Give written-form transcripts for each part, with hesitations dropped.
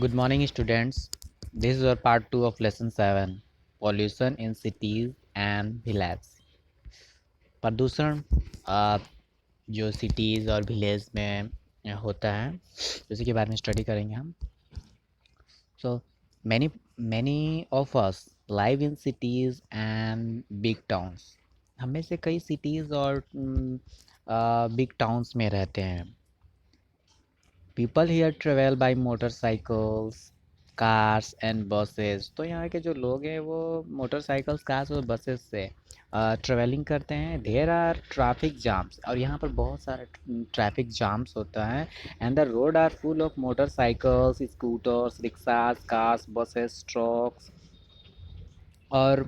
Good morning, students. This is our part 2 of lesson 7 Pollution in Cities and Villages. प्रदूषण जो cities और village में होता है उसी के बारे में स्टडी करेंगे हम. So many of us live in cities and big towns. हम में से कई सिटीज़ और बिग टाउन्स में रहते हैं. People here travel by motorcycles cars and buses. तो यहाँ के जो लोग हैं वो मोटरसाइकिल्स कार्स और बसेस से ट्रेवलिंग करते हैं. देयर आर ट्रैफिक जाम्स और यहाँ पर बहुत सारे ट्रैफिक जाम्स होता है. And the road are full of motorcycles scooters rickshaws cars buses trucks. और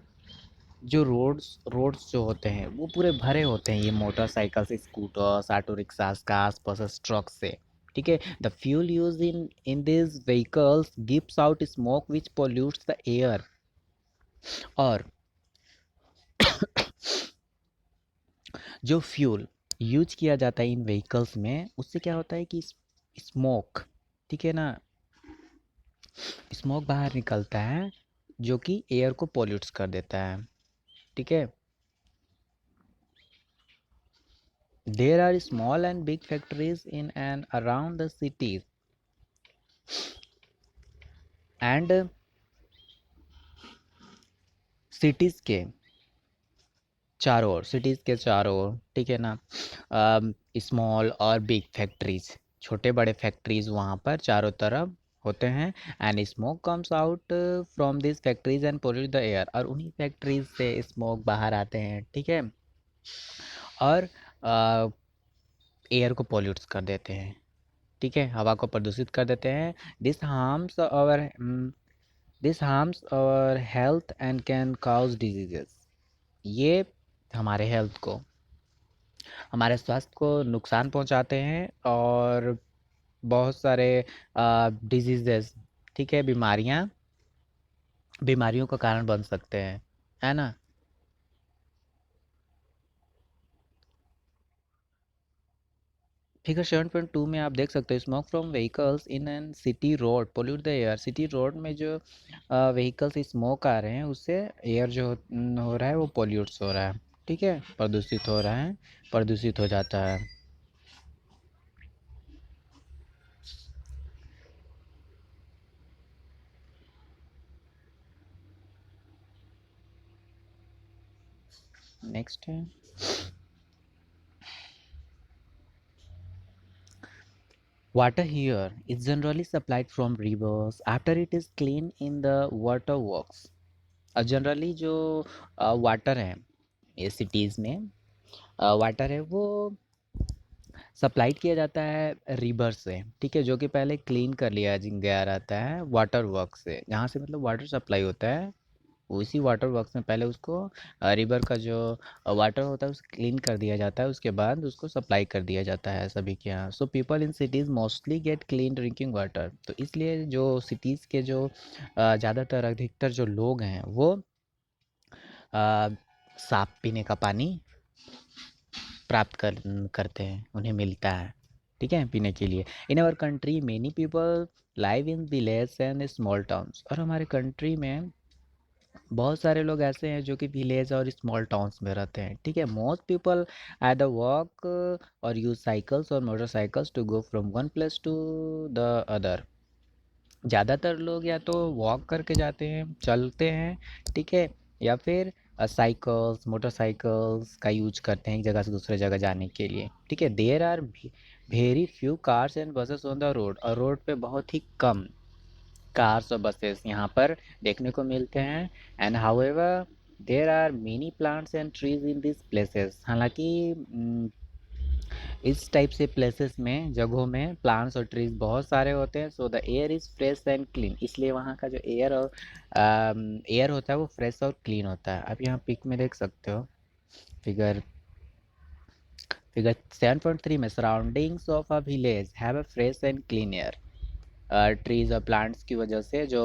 जो रोड्स जो होते हैं वो पूरे भरे होते हैं ये motorcycles scooters auto rickshaws cars buses truck से. ठीक है. The fuel use in this vehicles gives out smoke which pollutes the air. और जो फ्यूल यूज किया जाता है इन व्हीकल्स में उससे क्या होता है कि स्मोक, ठीक है ना, स्मोक बाहर निकलता है जो कि एयर को पोल्यूट्स कर देता है. ठीक है. There are small and big factories in and around the cities. And cities के चारों ओर, ठीक है ना, स्मॉल और बिग फैक्ट्रीज, छोटे बड़े फैक्ट्रीज वहाँ पर चारों तरफ होते हैं. And smoke comes out from this factories and pollute the air. और उन्हीं फैक्ट्रीज से स्मोक बाहर आते हैं. ठीक है. और एयर को पोल्यूट कर देते हैं. ठीक है. हवा को प्रदूषित कर देते हैं. This harms our health and can cause diseases. ये हमारे हेल्थ को, हमारे स्वास्थ्य को नुकसान पहुंचाते हैं और बहुत सारे डिजीजेस, ठीक है, बीमारियों का कारण बन सकते हैं, है ना. फिगर 7.2 में आप देख सकते हो smoke from vehicles in an city road pollute the air. City road में जो व्हीकल्स स्मोक आ रहे हैं उससे एयर जो हो रहा है वो पोल्यूट्स हो रहा है. ठीक है. प्रदूषित हो रहा है, प्रदूषित हो जाता है. नेक्स्ट है water. Here is generally supplied from rivers after it is cleaned in the water works. Generally जो वाटर है ये सिटीज़ में वाटर है वो सप्लाइड किया जाता है रिवर से. ठीक है. जो कि पहले क्लीन कर लिया गया रहता है वाटर वर्क से, जहाँ से मतलब वाटर सप्लाई होता है उसी वाटर वर्क्स में पहले उसको रिवर का जो वाटर होता है उसको क्लीन कर दिया जाता है. उसके बाद उसको सप्लाई कर दिया जाता है सभी के यहाँ. So people in cities mostly gate clean drinking water. तो इसलिए जो सिटीज़ के जो ज़्यादातर अधिकतर जो लोग हैं वो साफ पीने का पानी प्राप्त करते हैं, उन्हें मिलता है. ठीक है. पीने के लिए. In our country many people live in village and small towns. और हमारे कंट्री में बहुत सारे लोग ऐसे हैं जो कि विलेज और स्मॉल टाउन्स में रहते हैं. ठीक है. मोस्ट पीपल द वॉक और यूज साइकिल्स और motorcycles to go from one place to the other. ज़्यादातर लोग या तो वॉक करके जाते हैं, चलते हैं. ठीक है. या फिर साइकिल्स मोटरसाइकिल्स का यूज करते हैं एक जगह से दूसरे जगह जाने के लिए. ठीक है. There are very few cars and buses on the road. और रोड पे बहुत ही कम कार्स और बसेस यहाँ पर देखने को मिलते हैं. And however there are many plants and trees in this places. हालांकि इस टाइप से प्लेसेस में, जगहों में प्लांट्स और ट्रीज बहुत सारे होते हैं. So the air is fresh and clean. इसलिए वहाँ का जो एयर और एयर होता है वो फ्रेश और क्लीन होता है. आप यहाँ पिक में देख सकते हो. फिगर फिगर 7.3 में surroundings of a village have a fresh and clean air. Trees और प्लांट्स की वजह से जो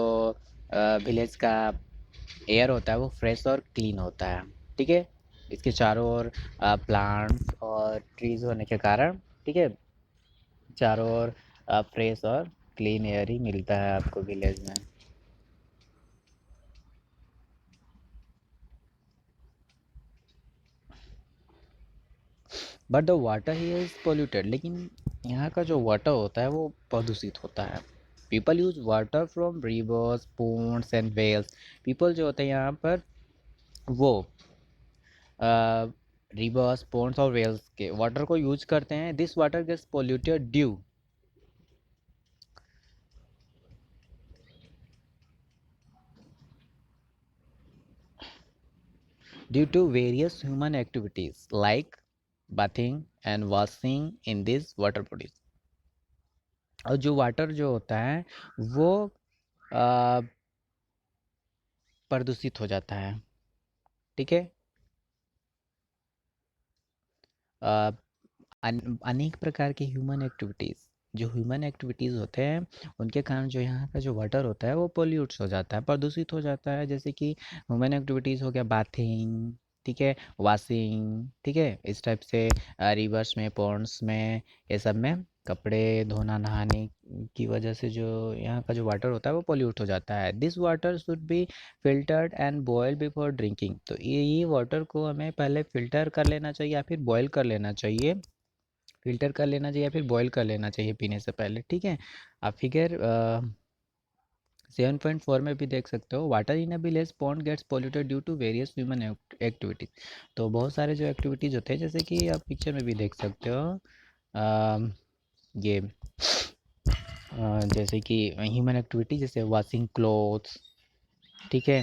विलेज का एयर होता है वो फ्रेश और क्लीन होता है. ठीक है. इसके चारों ओर प्लांट्स और ट्रीज होने के कारण, ठीक है, चारों ओर फ्रेश और क्लीन एयर ही मिलता है आपको विलेज में। But the water he is polluted, लेकिन यहाँ का जो वाटर होता है वो प्रदूषित होता है। People use water from rivers, ponds and wells. People जो होते हैं यहाँ पर वो रिवर्स, पोन्ड्स और वेल्स के वाटर को यूज करते हैं। This water gets polluted due to various human activities like bathing and washing in this water bodies। और जो वाटर जो होता है वो अ, प्रदूषित हो जाता है, ठीक है। अ, अनेक प्रकार के ह्यूमन एक्टिविटीज़, जो ह्यूमन एक्टिविटीज़ होते हैं उनके कारण जो यहाँ का जो वाटर होता है वो पोल्यूट्स हो जाता है, प्रदूषित हो जाता है। जैसे कि ह्यूमन एक्टिविटीज़ हो गया बाथिंग, ठीक है, वॉशिंग, ठीक है, इस टाइप से रिवर्स में, पॉन्ड्स में, ये सब में कपड़े धोना, नहाने की वजह से जो यहाँ का जो वाटर होता है वो पोल्यूट हो जाता है। This water should be filtered and boil before drinking. तो ये वाटर को हमें पहले फ़िल्टर कर लेना चाहिए या फिर बॉयल कर लेना चाहिए। फ़िल्टर कर लेना चाहिए या फिर बॉयल कर लेना चाहिए पीने से पहले, ठीक है। आप फिगर 7.4 में भी देख सकते हो, water in a village pond gets polluted due to various human activities. तो बहुत सारे जो एक्टिविटीज़ होते हैं, जैसे कि आप पिक्चर में भी देख सकते हो, अम, ये जैसे कि ह्यूमन एक्टिविटी जैसे वॉशिंग क्लोथ्स, ठीक है,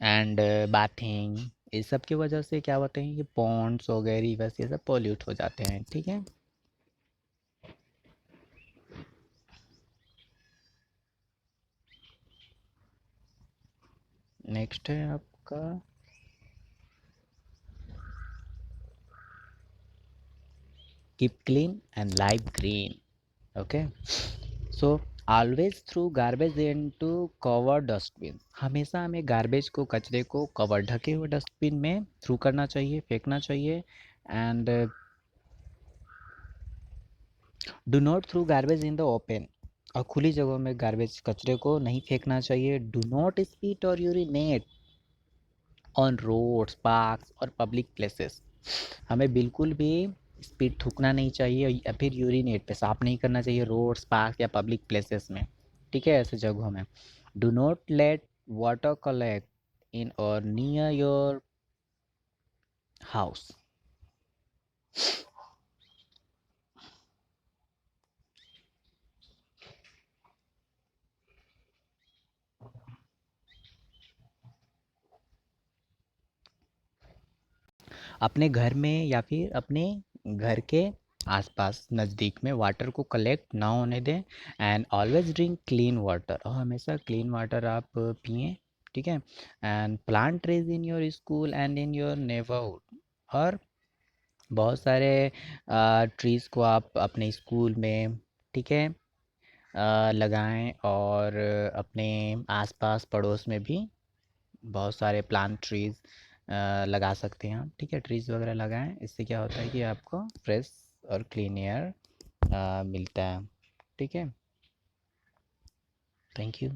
एंड बाथिंग, इस सब की वजह से क्या होते हैं कि पॉन्ड्स हो गए, रिवर्स, ये सब पोल्यूट हो जाते हैं, ठीक है। नेक्स्ट है आपका keep clean and live green. Okay, so always through garbage into cover dustbin. हमेशा हमें गार्बेज को, कचरे को कवर, ढके हुए डस्टबिन में थ्रू करना चाहिए, फेंकना चाहिए। And do not through garbage in the open. और खुली जगहों में गार्बेज, कचरे को नहीं फेंकना चाहिए। डू नॉट स्पीट और यूरिनेट ऑन रोड्स, पार्क्स और पब्लिक प्लेसेस। हमें बिल्कुल भी स्पीड थूकना नहीं चाहिए या फिर यूरिनेट, पेशाब नहीं करना चाहिए रोड्स, पार्क या पब्लिक प्लेसेस में, ठीक है, ऐसे जगहों में। Do not let water collect इन और नियर योर हाउस। अपने घर में या फिर अपने घर के आसपास नज़दीक में वाटर को कलेक्ट ना होने दें। And always drink clean water, और हमेशा क्लीन वाटर आप पिएं, ठीक है। And plant trees in your school and in your neighbourhood. और बहुत सारे ट्रीज़ को आप अपने स्कूल में, ठीक है, लगाएं, और अपने आसपास पड़ोस में भी बहुत सारे प्लांट ट्रीज़ लगा सकते हैं हम, ठीक है। ट्रीज़ वगैरह लगाएं, इससे क्या होता है कि आपको फ्रेश और क्लीन एयर मिलता है, ठीक है। Thank you.